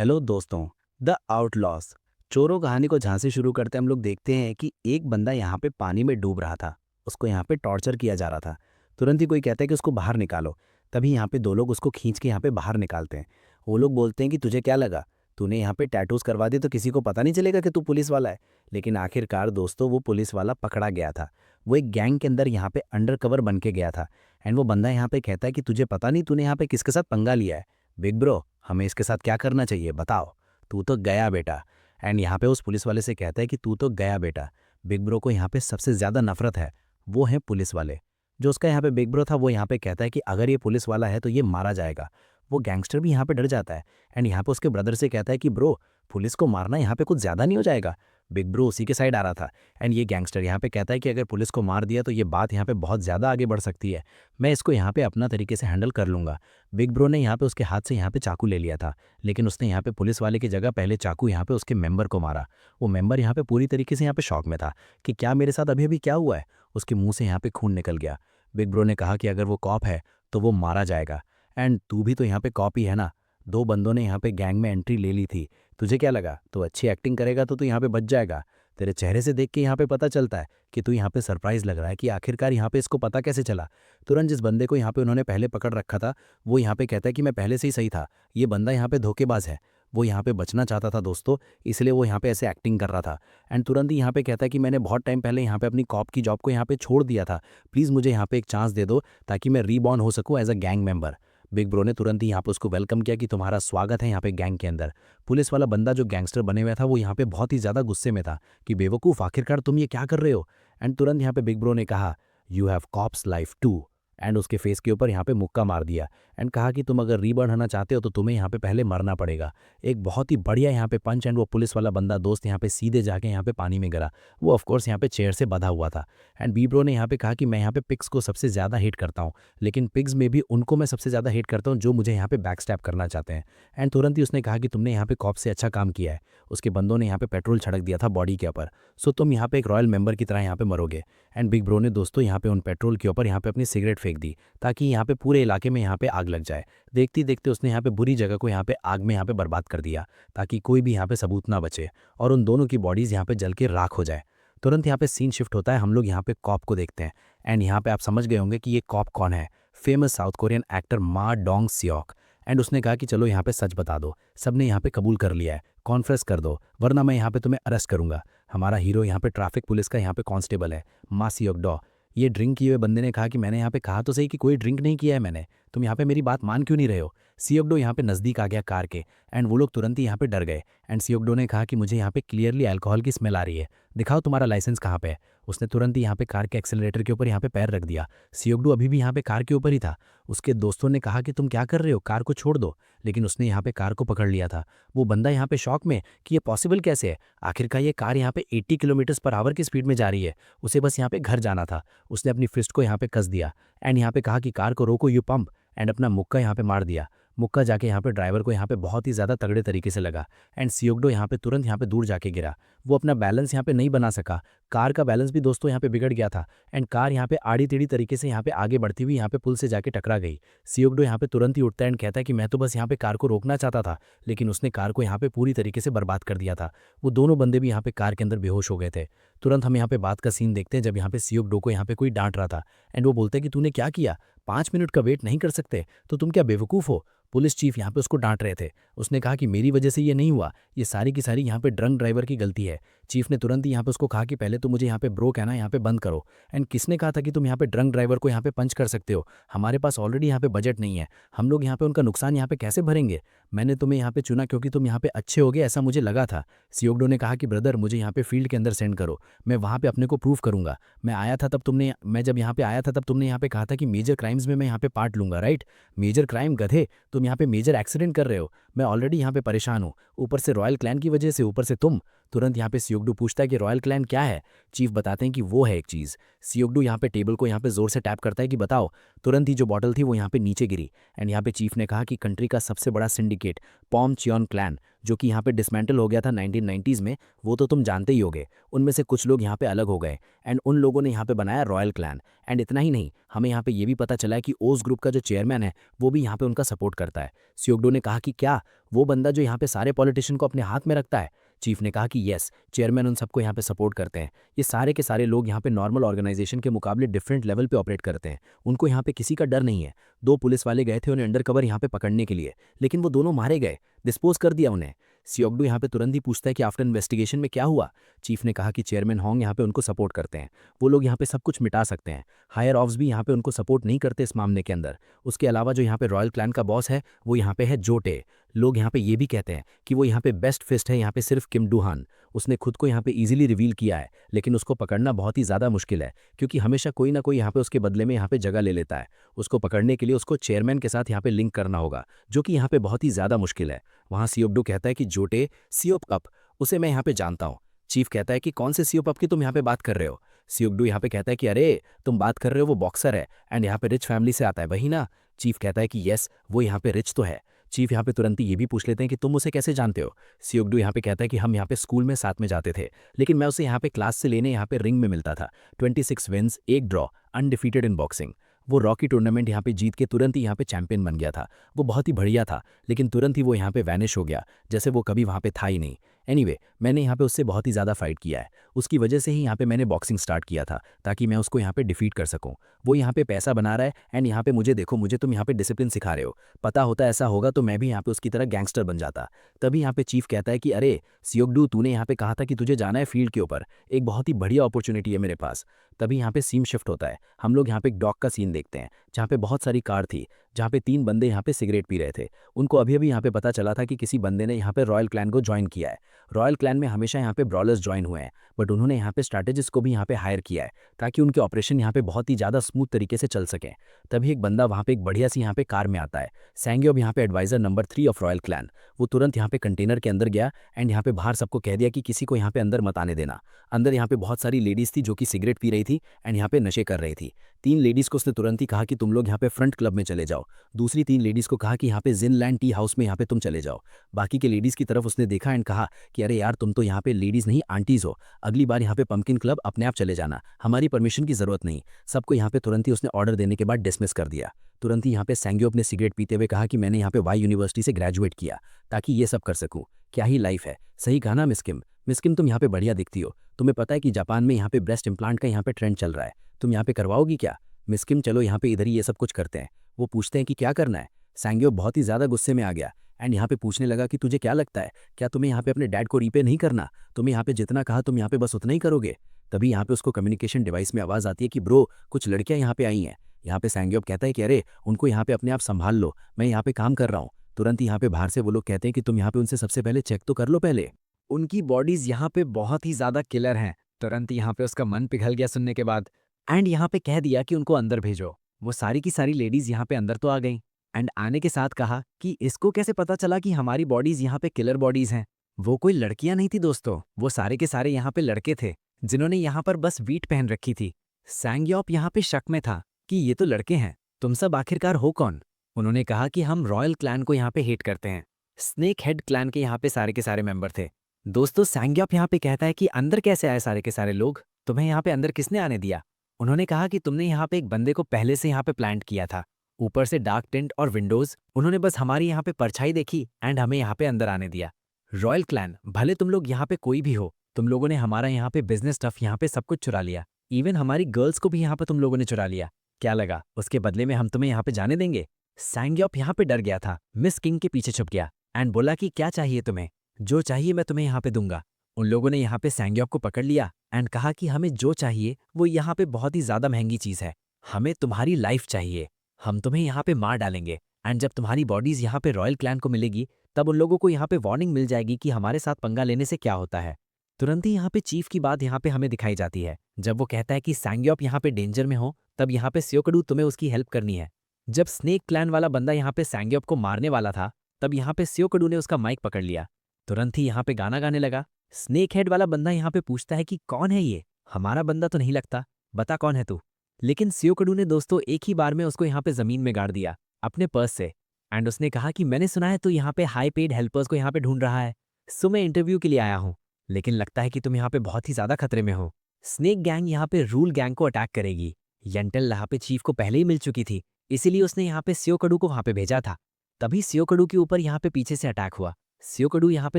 Hello दोस्तों। The outlaws चोरों कहानी को जहाँ से शुरू करते हम लोग देखते हैं कि एक बंदा यहाँ पे पानी में डूब रहा था। उसको यहाँ पे टॉर्चर किया जा रहा था। तुरंत ही कोई कहता है कि उसको बाहर निकालो। तभी यहाँ पे दो लोग उसको खींच के यहाँ पे बाहर निकालते हैं। वो लोग बोलते हैं कि तुझे क्या लगा, तूने यहाँ पे टैटूज करवा दी तो किसी को पता नहीं चलेगा कि तू पुलिस वाला है। लेकिन आखिरकार दोस्तों वो पुलिस वाला पकड़ा गया था। वो एक गैंग के अंदर यहाँ पे अंडर कवर बन के गया था। एंड वो बंदा यहाँ पे कहता है कि तुझे पता नहीं तूने यहाँ पे किसके साथ पंगा लिया है। बिग ब्रो, हमें इसके साथ क्या करना चाहिए बताओ। तू तो गया बेटा। एंड यहाँ पे उस पुलिस वाले से कहता है कि तू तो गया बेटा। बिग ब्रो को यहाँ पे सबसे ज़्यादा नफरत है, वो है पुलिस वाले। जो उसका यहाँ पे बिग ब्रो था वो यहाँ पे कहता है कि अगर ये पुलिस वाला है तो ये मारा जाएगा। वो गैंगस्टर भी यहाँ पे डर जाता है। एंड यहाँ पे उसके ब्रदर से कहता है कि ब्रो, पुलिस को मारना यहाँ पे कुछ ज़्यादा नहीं हो जाएगा। बिग ब्रो उसी के साइड आ रहा था। एंड ये गैंगस्टर यहाँ पे कहता है कि अगर पुलिस को मार दिया तो ये बात यहाँ पे बहुत ज़्यादा आगे बढ़ सकती है। मैं इसको यहाँ पे अपना तरीके से हैंडल कर लूँगा। बिग ब्रो ने यहाँ पे उसके हाथ से यहाँ पे चाकू ले लिया था। लेकिन उसने यहाँ पे पुलिस वाले की जगह पहले चाकू यहाँ पे उसके मेंबर को मारा। वो मेंबर यहाँ पे पूरी तरीके से यहाँ पे शॉक में था कि क्या मेरे साथ अभी अभी क्या हुआ है। उसके मुंह से यहाँ पे खून निकल गया। बिग ब्रो ने कहा कि अगर वो कॉप है तो वो मारा जाएगा। एंड तू भी तो यहाँ पे कॉप ही है ना। दो बंदों ने यहाँ पे गैंग में एंट्री ले ली थी। तुझे क्या लगा तू अच्छी एक्टिंग करेगा तो तू यहाँ पे बच जाएगा। तेरे चेहरे से देख के यहाँ पे पता चलता है कि तू यहाँ पे सरप्राइज लग रहा है कि आखिरकार यहाँ पे इसको पता कैसे चला। तुरंत जिस बंदे को यहाँ पे उन्होंने पहले पकड़ रखा था वो यहाँ पे कहता है कि मैं पहले से ही सही था, ये बंदा यहाँ पे धोखेबाज है। वो यहाँ पे बचना चाहता था दोस्तों, इसलिए वो यहाँ पे ऐसे एक्टिंग कर रहा था। एंड तुरंत ही यहाँ पे कहता है कि मैंने बहुत टाइम पहले यहाँ पे अपनी कॉप की जॉब को यहाँ पे छोड़ दिया था। प्लीज़ मुझे यहाँ पे एक चांस दे दो ताकि मैं रीबॉर्न हो सकूँ as a gang member. Big bro ने तुरंत ही यहाँ पे उसको वेलकम किया कि तुम्हारा स्वागत है यहाँ पे गैंग के अंदर। पुलिस वाला बंदा जो गैंगस्टर बने हुआ था वो यहाँ पे बहुत ही ज़्यादा गुस्से में था कि बेवकूफ़, आखिरकार तुम ये क्या कर रहे हो। एंड तुरंत यहाँ पे बिग ब्रो ने कहा, you have cops life too. And उसके फेस के ऊपर यहाँ पे मुक्का मार दिया। एंड कहा कि तुम अगर रीबर्न होना चाहते हो तो तुम्हें यहाँ पे पहले मरना पड़ेगा। एक बहुत ही बढ़िया यहाँ पे पंच। एंड वो पुलिस वाला बंदा दोस्त यहाँ पे सीधे जाके यहाँ पे पानी में गिरा। वो ऑफकोर्स यहाँ पे चेयर से बंधा हुआ था। एंड बी ब्रो ने यहाँ पे कहा कि मैं यहाँ पे पिग्स को सबसे ज़्यादा हेट करता हूँ, लेकिन पिग्स में भी उनको मैं सबसे ज़्यादा हेट करता हूँ जो मुझे यहाँ पे बैक स्टैप करना चाहते हैं। एंड तुरंत ही उसने कहा कि तुमने यहाँ पे कॉप से अच्छा काम किया है। उसके बंदों ने यहाँ पे पेट्रोल छिड़क दिया था बॉडी के ऊपर। सो तुम यहाँ पे एक रॉयल मेंबर की तरह यहाँ पे मरोगे। एंड बिग ब्रो ने दोस्तों यहाँ पे उन पेट्रोल के ऊपर यहाँ पे अपनी सिगरेट फेंक दी ताकि यहाँ पे पूरे इलाके में यहाँ पे आग लग जाए। देखते ही देखते उसने यहाँ पे बुरी जगह को यहाँ पे आग में यहाँ पे बर्बाद कर दिया ताकि कोई भी यहाँ पे सबूत ना बचे और उन दोनों की बॉडीज यहाँ पे जल के राख हो जाए। तुरंत यहाँ पे सीन शिफ्ट होता है, हम लोग यहाँ पे कॉप को देखते हैं। एंड यहाँ पे आप समझ गए होंगे कि ये कॉप कौन है। फेमस साउथ कोरियन एक्टर मा डोंग सियोक। एंड उसने कहा कि चलो यहाँ पे सच बता दो। सबने यहाँ पे कबूल कर लिया है, कॉन्फ्रेस कर दो वरना मैं यहाँ पे तुम्हें अरेस्ट करूंगा। हमारा हीरो यहाँ पे ट्रैफिक पुलिस का यहाँ पे कांस्टेबल है, मा सियोक डॉ। ये ड्रिंक किए हुए बंदे ने कहा कि मैंने यहाँ पे कहा तो सही कि कोई ड्रिंक नहीं किया है मैंने, तुम यहाँ पे मेरी बात मान क्यों नहीं रहे हो। सियोकडो यहाँ पे नज़दीक आ गया कार के। एंड वो लोग तुरंत ही यहाँ पे डर गए। एंड सियोकडो ने कहा कि मुझे यहाँ पे क्लियरली अल्कोहल की स्मेल आ रही है, दिखाओ तुम्हारा लाइसेंस कहाँ पे है। उसने तुरंत ही यहाँ पे कार के एक्सेलरेटर के ऊपर यहाँ पे पैर रख दिया। सियोकडो अभी भी यहाँ पे कार के ऊपर ही था। उसके दोस्तों ने कहा कि तुम क्या कर रहे हो, कार को छोड़ दो, लेकिन उसने यहाँ पे कार को पकड़ लिया था। वो बंदा यहाँ पे शॉक में कि ये पॉसिबल कैसे है। आखिरकार ये कार यहाँ पे 80 किलोमीटर पर आवर की स्पीड में जा रही है, उसे बस यहाँ पे घर जाना था। उसने अपनी फिस्ट को यहाँ पे कस दिया। एंड यहाँ पे कहा कि कार को रोको, यू पंप। एंड अपना मुक्का यहाँ पे मार दिया। मुक्का जाके यहाँ पे ड्राइवर को यहाँ पे बहुत ही ज़्यादा तगड़े तरीके से लगा। एंड सियोकडो यहाँ पे तुरंत यहाँ पे दूर जाके गिरा। वो अपना बैलेंस यहाँ पे नहीं बना सका। कार का बैलेंस भी दोस्तों यहाँ पे बिगड़ गया था। एंड कार यहाँ पे आड़ी टेढ़ी तरीके से यहाँ पे आगे बढ़ती हुई यहाँ पे पुल से जाके टकरा गई। सियोकडो यहाँ पे तुरंत ही उठता है एंड कहता है कि मैं तो बस यहाँ पे कार को रोकना चाहता था, लेकिन उसने कार को यहाँ पे पूरी तरीके से बर्बाद कर दिया था। वो दोनों बंदे भी यहाँ पे कार के अंदर बेहोश हो गए थे। तुरंत हम यहाँ पे बात का सीन देखते हैं जब यहाँ पे सियोकडो को यहाँ पे कोई डांट रहा था। एंड वो बोलता है कि तूने क्या किया, 5 मिनट का वेट नहीं कर सकते तो तुम क्या बेवकूफ़ हो। पुलिस चीफ यहाँ पे उसको डांट रहे थे। उसने कहा कि मेरी वजह से ये नहीं हुआ, ये सारी की सारी यहाँ पे ड्रंक ड्राइवर की गलती है। चीफ ने तुरंत ही यहाँ पे उसको कहा कि पहले तो मुझे यहाँ पे ब्रो कहना यहाँ पे बंद करो। एंड किसने कहा था कि तुम यहाँ पे ड्रंक ड्राइवर को यहाँ पे पंच कर सकते हो। हमारे पास ऑलरेडी यहाँ पे बजट नहीं है, हम लोग यहाँ पे उनका नुकसान यहाँ पे कैसे भरेंगे। मैंने तुम्हें यहाँ पे चुना क्योंकि तुम यहाँ पे अच्छे होगे ऐसा मुझे लगा था। सियोकडो ने कहा कि ब्रदर मुझे यहाँ पे फील्ड के अंदर सेंड करो, मैं वहाँ पे अपने को प्रूव करूंगा। मैं जब यहाँ पे आया था तब तुमने यहाँ पे कहा था कि मेजर क्राइम्स में मैं यहाँ पे पार्ट लूंगा, राइट। मेजर क्राइम गधे, तुम यहाँ पे मेजर एक्सीडेंट कर रहे हो। मैं ऑलरेडी यहाँ पे परेशान हूँ, ऊपर से रॉयल क्लैन की वजह से, ऊपर से तुम। तुरंत यहाँ पे सियोकडो पूछता है कि रॉयल क्लैन क्या है। चीफ बताते हैं कि वो है एक चीज़। सियोकडो यहाँ पे टेबल को यहाँ पे जोर से टैप करता है कि बताओ। तुरंत ही जो बॉटल थी वो यहाँ पे नीचे गिरी। एंड यहाँ पे चीफ ने कहा कि कंट्री का सबसे बड़ा सिंडिकेट पॉम चियन क्लैन, जो कि यहाँ पे डिसमेंटल हो गया था 1990s में, वो तो तुम जानते ही होगे। उनमें से कुछ लोग यहाँ पे अलग हो गए एंड उन लोगों ने यहाँ पे बनाया रॉयल क्लैन। एंड इतना ही नहीं, हमें यहाँ पे ये भी पता चला है कि ओस ग्रुप का जो चेयरमैन है वो भी यहाँ पे उनका सपोर्ट करता है। सियोगडो ने कहा कि क्या वो बंदा जो यहाँ पे सारे पॉलिटिशियन को अपने हाथ में रखता है? चीफ ने कहा कि यस, चेयरमैन उन सबको यहाँ पे सपोर्ट करते हैं। ये सारे के सारे लोग यहाँ पे नॉर्मल ऑर्गेनाइजेशन के मुकाबले डिफरेंट लेवल पे ऑपरेट करते हैं। उनको यहाँ पे किसी का डर नहीं है। 2 पुलिस वाले गए थे उन्हें अंडर कवर यहाँ पे पकड़ने के लिए, लेकिन वो दोनों मारे गए, डिस्पोज कर दिया उन्हें। सियोगडू यहाँ पे तुरंत ही पूछता है कि आफ्टर इन्वेस्टिगेशन में क्या हुआ? चीफ ने कहा कि चेयरमैन होंग यहाँ पे उनको सपोर्ट करते हैं, वो लोग यहाँ पे सब कुछ मिटा सकते हैं। हायर ऑफ्स भी यहाँ पे उनको सपोर्ट नहीं करते इस मामले के अंदर। उसके अलावा जो यहाँ पे रॉयल क्लैन का बॉस है वो यहाँ पे है जोटे। लोग यहाँ पे ये भी कहते हैं कि वो यहाँ पे बेस्ट फिस्ट है यहाँ पे सिर्फ किम डूहान। उसने खुद को यहाँ पे इजीली रिवील किया है, लेकिन उसको पकड़ना बहुत ही ज़्यादा मुश्किल है, क्योंकि हमेशा कोई ना कोई यहाँ पे उसके बदले में यहाँ पे जगह ले लेता है। उसको पकड़ने के लिए उसको चेयरमैन के साथ यहाँ पे लिंक करना होगा, जो कि यहाँ पे बहुत ही ज़्यादा मुश्किल है। वहाँ सियोगडू कहता है कि जोटे सियोप कप, उसे मैं यहाँ पे जानता हूँ। चीफ कहता है कि कौन से सियोप कप की तुम यहाँ पे बात कर रहे हो? सियोगडू यहाँ पे कहता है कि अरे तुम बात कर रहे हो वो बॉक्सर है एंड यहाँ पे रिच फैमिली से आता है, वही ना? चीफ कहता है कि यस, वो यहाँ पे रिच तो है। चीफ यहाँ पे तुरंत ही ये भी पूछ लेते हैं कि तुम उसे कैसे जानते हो? सियोगडू यहाँ पे कहता है कि हम यहाँ पे स्कूल में साथ में जाते थे, लेकिन मैं उसे यहाँ पे क्लास से लेने यहाँ पे रिंग में मिलता था। 26 wins, 1 draw, undefeated in boxing. वो रॉकी टूर्नामेंट यहाँ पे जीत के तुरंत ही यहाँ पे चैंपियन बन गया था। वो बहुत ही बढ़िया था, लेकिन तुरंत ही वो यहाँ पे वैनिश हो गया, जैसे वो कभी वहाँ पे था ही नहीं। एनीवे, मैंने यहाँ पे उससे बहुत ही ज़्यादा फाइट किया है। उसकी वजह से ही यहाँ पे मैंने बॉक्सिंग स्टार्ट किया था, ताकि मैं उसको यहाँ पे डिफीट कर सकूँ। वो यहाँ पे पैसा बना रहा है एंड यहाँ पे मुझे देखो, मुझे तुम यहाँ पे डिसिप्लिन सिखा रहे हो। पता होता ऐसा होगा तो मैं भी यहाँ पे उसकी तरह गैंगस्टर बन जाता। तभी यहाँ पे चीफ कहता है कि अरे सियोगडू, तूने यहाँ पे कहा था कि तुझे जाना है फील्ड के ऊपर, एक बहुत ही बढ़िया अपॉर्चुनिटी है मेरे पास। तभी यहाँ पे सीन शिफ्ट होता है। हम लोग यहाँ पे एक डॉक का सीन देखते हैं, जहाँ पे बहुत सारी कार थी, जहाँ पे 3 बंदे यहाँ पे सिगरेट पी रहे थे। उनको अभी अभी यहाँ पे पता चला था कि किसी बंदे ने यहाँ पे रॉयल क्लैन को ज्वाइन किया है। रॉयल क्लैन में हमेशा यहाँ पे ब्रॉलर्स ज्वाइन हुए हैं, बट उन्होंने यहाँ पे स्ट्रैटेजिस्ट को भी यहाँ पे हायर किया है, ताकि उनके ऑपरेशन यहाँ पे बहुत ही ज़्यादा स्मूथ तरीके से चल सकें। तभी एक बंदा वहाँ पे एक बढ़िया सी यहाँ पे कार में आता है, सैंग्योब यहाँ पे advisor number 3 of royal clan. वो तुरंत यहाँ पे कंटेनर के अंदर गया एंड यहाँ पे बाहर सबको कह दिया कि किसी को यहाँ पे अंदर मत आने देना। अंदर यहाँ पे बहुत सारी लेडीज़ थी जो कि सिगरेट पी रही थी एंड यहाँ पे नशे कर रही थी। 3 लेडीज़ को उसने तुरंत ही कहा कि तुम लोग यहाँ पे फ्रंट क्लब में चले जाओ। दूसरी 3 लेडीज़ को कहा कि यहाँ पे जिनलैंड टी हाउस में यहाँ पे तुम चले जाओ। बाकी के लेडीज़ की तरफ उसने देखा एंड कहा कि अरे यार, तुम तो यहाँ पे लेडीज़ नहीं आंटीज़ हो, अगली बार यहाँ पे पंपकिन क्लब अपने आप चले जाना, हमारी परमिशन की ज़रूरत नहीं। सबको यहाँ पे तुरंत ही उसने ऑर्डर देने के बाद डिसमिस कर दिया। तुरंत ही यहाँ पे सैंग्योप ने सिगरेट पीते हुए कहा कि मैंने यहाँ पे वाई यूनिवर्सिटी से ग्रेजुएट किया ताकि ये सब कर सकूँ। क्या ही लाइफ है, सही कहा ना मिस्किम? मिस्किम, तुम यहाँ पे बढ़िया दिखती हो। तुम्हें पता है कि जापान में यहाँ पे ब्रेस्ट इम्प्लांट का यहाँ पे ट्रेंड चल रहा है, तुम यहाँ पे करवाओगी क्या? मिस्किम, चलो यहाँ पे इधर ही ये सब कुछ करते हैं। वो पूछते हैं कि क्या करना है। सैंग्योप बहुत ही ज़्यादा गुस्से में आ गया एंड यहाँ पे पूछने लगा कि तुझे क्या लगता है, क्या तुम्हें यहाँ पे अपने डैड को रीपे नहीं करना? तुम्हें यहाँ पे जितना कहा तुम यहाँ पे बस उतना ही करोगे? तभी यहाँ पे उसको कम्युनिकेशन डिवाइस में आवाज़ आती है कि ब्रो, कुछ लड़कियाँ यहाँ पे आई हैं। यहाँ पे सैंग्योप कहता है कि अरे उनको यहाँ पे अपने आप संभाल लो, मैं यहाँ पे काम कर रहा हूँ। तुरंत ही यहाँ पे बाहर से वो लोग कहते हैं कि तुम यहाँ पे उनसे सबसे पहले चेक तो कर लो पहले, उनकी बॉडीज यहाँ पे बहुत ही ज़्यादा किलर हैं। तुरंत यहाँ पे उसका मन पिघल गया सुनने के बाद एंड यहाँ पे कह दिया कि उनको अंदर भेजो। वो सारी की सारी लेडीज़ यहाँ पे अंदर तो आ गईं एंड आने के साथ कहा कि इसको कैसे पता चला कि हमारी बॉडीज़ यहाँ पे किलर बॉडीज़ हैं। वो कोई लड़कियां नहीं थी दोस्तों, वो सारे के सारे यहाँ पे लड़के थे जिन्होंने यहाँ पर बस वीट पहन रखी थी। सैंग्योप यहाँ पे शक में था कि ये तो लड़के हैं, तुम सब आखिरकार हो कौन? उन्होंने कहा कि हम रॉयल क्लैन को यहाँ पे हेट करते हैं। स्नेक हेड क्लैन के यहाँ पे सारे के सारे मेंबर थे। दोस्तों, सैंग्योप यहाँ पे कहता है कि अंदर कैसे आए सारे के सारे लोग? तुम्हें यहाँ पे अंदर किसने आने दिया? उन्होंने कहा कि तुमने यहाँ पे एक बंदे को पहले से यहाँ पे प्लांट किया था, ऊपर से डार्क टेंट और विंडोज, उन्होंने बस हमारी यहाँ पे परछाई देखी एंड हमें यहाँ पे अंदर आने दिया। रॉयल क्लैन, भले तुम लोग यहाँ पे कोई भी हो, तुम लोगों ने हमारा यहाँ पे बिजनेस स्टफ यहाँ पे सब कुछ चुरा लिया, इवन हमारी गर्ल्स को भी यहाँ पे तुम लोगों ने चुरा लिया। क्या लगा उसके बदले में हम तुम्हें यहाँ पे जाने देंगे? सैंग्योप यहाँ पे डर गया था, मिस किंग के पीछे छुप गया एंड बोला कि क्या चाहिए तुम्हें? जो चाहिए मैं तुम्हें यहाँ पे दूंगा। उन लोगों ने यहाँ पे सैंग्योप को पकड़ लिया एंड कहा कि हमें जो चाहिए वो यहाँ पे बहुत ही ज़्यादा महंगी चीज़ है, हमें तुम्हारी लाइफ चाहिए, हम तुम्हें यहाँ पे मार डालेंगे एंड जब तुम्हारी बॉडीज़ यहाँ पे रॉयल क्लैन को मिलेगी तब उन लोगों को यहाँ पे वार्निंग मिल जाएगी कि हमारे साथ पंगा लेने से क्या होता है। तुरंत ही यहाँ पे चीफ की बात यहाँ पे हमें दिखाई जाती है, जब वो कहता है कि सैंग्योप यहाँ पे डेंजर में हो तब यहाँ पे सियोकड़ू तुम्हें उसकी हेल्प करनी है। जब स्नेक क्लैन वाला बंदा यहाँ पे सैंग्योप को मारने वाला था तब यहाँ पे सियोकड़ू ने उसका माइक पकड़ लिया। तुरंत ही यहाँ पे गाना गाने लगा। स्नेक हेड वाला बंदा यहाँ पे पूछता है कि कौन है ये? हमारा बंदा तो नहीं लगता, बता कौन है तू? लेकिन सियोकड़ू ने दोस्तों एक ही बार में उसको यहाँ पे जमीन में गाड़ दिया अपने पर्स से एंड उसने कहा कि मैंने सुना है तू यहाँ पे हाई पेड हेल्पर्स को यहाँ पे ढूंढ रहा है, सो मैं इंटरव्यू के लिए आया हूँ, लेकिन लगता है कि तुम यहाँ पे बहुत ही ज़्यादा खतरे में हो। स्नेक गैंग यहाँ पे रूल गैंग को अटैक करेगी। यंटल यहाँ पे चीफ को पहले ही मिल चुकी थी, इसीलिए उसने यहाँ पे सियोकडू को वहाँ पे भेजा था। तभी सियोकडू के ऊपर यहाँ पे पीछे से अटैक हुआ। सियोकडू यहाँ पे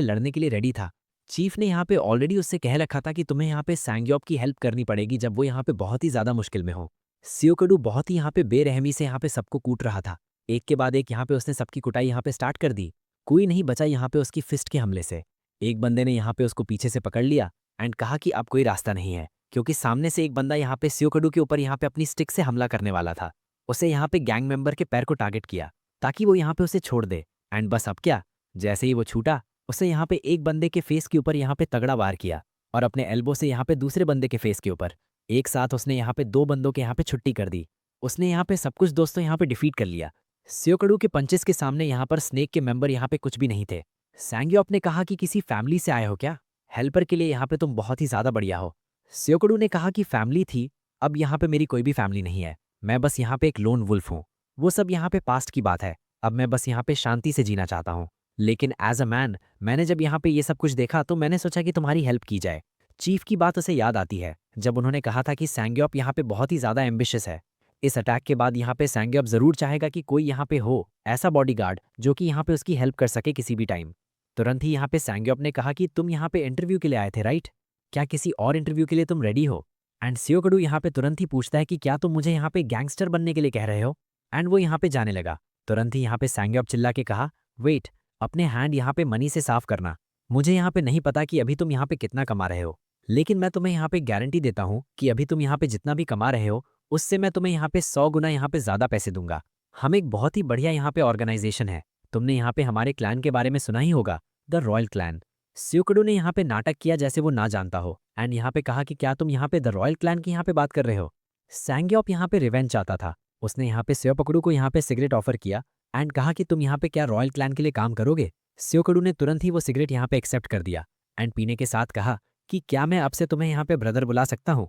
लड़ने के लिए रेडी था। चीफ ने यहाँ पे ऑलरेडी उससे कह रखा था कि तुम्हें यहाँ पे सैंग्योप की हेल्प करनी पड़ेगी जब वो यहाँ पे बहुत ही ज़्यादा मुश्किल में हो। सियोकडू बहुत ही यहाँ पे बेरहमी से यहाँ पे सबको कूट रहा था। एक के बाद एक यहाँ पे उसने सबकी कुटाई यहाँ पे स्टार्ट कर दी। कोई नहीं बचा यहाँ पे उसकी फिस्ट के हमले से। एक बंदे ने यहाँ पे उसको पीछे से पकड़ लिया एंड कहा कि अब कोई रास्ता नहीं है, क्योंकि सामने से एक बंदा यहाँ पे सियोकडू के ऊपर यहाँ पे अपनी स्टिक से हमला करने वाला था। उसे यहाँ पे गैंग मेंबर के पैर को टारगेट किया ताकि वो यहाँ पे उसे छोड़ दे। एंड बस अब क्या, जैसे ही वो छूटा, उसे यहाँ पे एक बंदे के फेस के ऊपर यहाँ पे तगड़ा वार किया और अपने एल्बो से यहाँ पे दूसरे बंदे के फेस के ऊपर। एक साथ उसने यहाँ पे 2 बंदों के यहाँ पे छुट्टी कर दी। उसने यहाँ पे सब कुछ दोस्तों यहाँ पे डिफीट कर लिया। सियोकडू के पंचेस के सामने यहाँ पर स्नेक के मेंबर यहाँ पे कुछ भी नहीं थे। सैंग्योप ने कहा कि किसी फैमिली से आए हो क्या? हेल्पर के लिए यहाँ पे तुम बहुत ही ज़्यादा बढ़िया हो। सियोकडू ने कहा कि फैमिली थी, अब यहाँ पे मेरी कोई भी फैमिली नहीं है, मैं बस यहाँ पे एक लोन वुल्फ हूँ। वो सब यहाँ पे पास्ट की बात है, अब मैं बस यहाँ पे शांति से जीना चाहता हूँ। लेकिन एज अ मैन मैंने जब यहाँ पे ये सब कुछ देखा तो मैंने सोचा कि तुम्हारी हेल्प की जाए। चीफ की बात उसे याद आती है जब उन्होंने कहा था कि सैंग्योप यहाँ पे बहुत ही ज़्यादा एम्बिशियस है। इस अटैक के बाद यहाँ पे सैंग्योप ज़रूर चाहेगा कि कोई यहाँ पे हो ऐसा बॉडीगार्ड जो कि यहाँ पे उसकी हेल्प कर सके किसी भी टाइम। तुरंत ही यहाँ पे सैंग्योप ने कहा कि तुम यहाँ पे इंटरव्यू के लिए आए थे राइट? क्या किसी और इंटरव्यू के लिए तुम रेडी हो? एंड सियोकडू यहाँ पे तुरंत ही पूछता है कि क्या तुम मुझे यहाँ पे गैंगस्टर बनने के लिए कह रहे हो? एंड वो यहाँ पे जाने लगा। तुरंत ही यहाँ पे सैंग्योप चिल्ला के कहा, वेट, अपने हैंड यहाँ पे मनी से साफ करना। मुझे यहाँ पे नहीं पता कि अभी तुम यहाँ पे कितना कमा रहे हो, लेकिन मैं तुम्हें यहाँ पे गारंटी देता हूँ कि अभी तुम यहाँ पे जितना भी कमा रहे हो उससे मैं तुम्हें यहाँ पे 100 गुना यहाँ पे ज़्यादा पैसे दूंगा। हम एक बहुत ही बढ़िया यहाँ पे ऑर्गेनाइजेशन है। तुमने यहाँ पे हमारे क्लैन के बारे में सुना ही होगा, द रॉयल क्लैन। सियोकडू ने यहाँ पे नाटक किया जैसे वो ना जानता हो एंड यहाँ पे कहा कि क्या तुम यहाँ पे द रॉयल क्लैन की यहाँ पे बात कर रहे हो? सैंग्योप यहाँ पे रिवेंज चाहता था। उसने यहाँ पे सियोकडू को यहाँ पे सिगरेट ऑफर किया एंड कहा कि तुम यहाँ पे क्या रॉयल क्लैन के लिए काम करोगे? सियोकडू ने तुरंत ही वो सिगरेट यहाँ पे एक्सेप्ट कर दिया एंड पीने के साथ कहा कि क्या मैं अब से तुम्हें यहाँ पे ब्रदर बुला सकता हूँ?